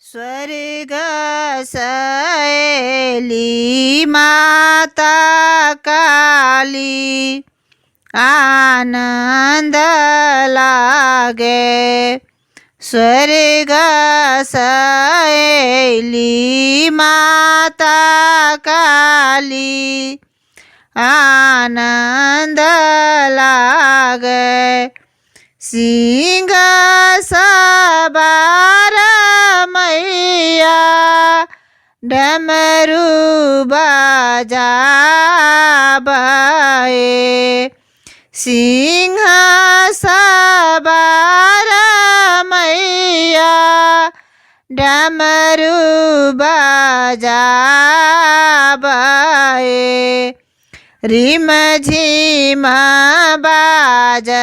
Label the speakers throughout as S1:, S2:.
S1: स्वर्ग सहेली माता काली आनंद लागे। स्वर्ग सहेली माता काली आनंद लागे। सिंह सवार मैया डमरू बजावे। सिंह सवार मैया डमरू बजावे। रिम झिम बाजए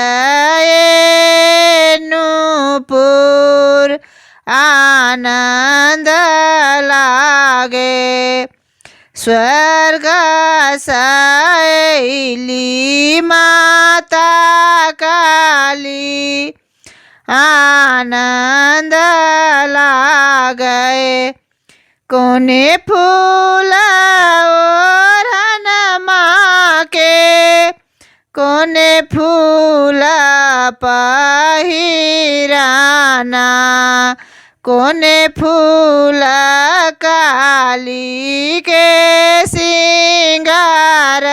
S1: नूपुर आनंद लागे। स्वर्ग सहेली माता काली आनंद लागे। कोने फूल ओढ़न माँ के कोने फूल पहिराना। कोने फूल काली के सिंगार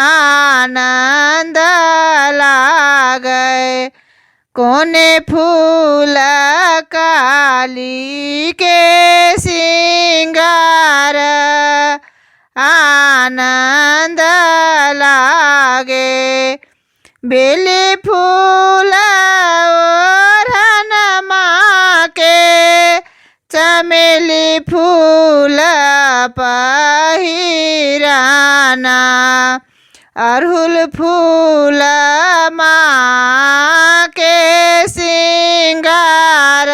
S1: आनंद लागे। कोने फूल काली के सिंगार आनंद लागे। बेली फूल ओढ़न माँ के चमेली फूल पहिराना। अड़हुल फूल माँ के सिंगार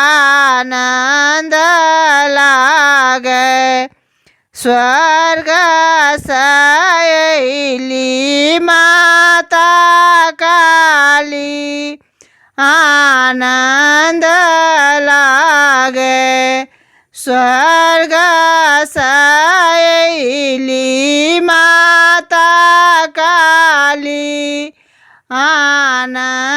S1: आनंद लागे। स्वर्ग सहेली माता काली आनंद लागे। स्वर्ग सहेली माता काली आनंद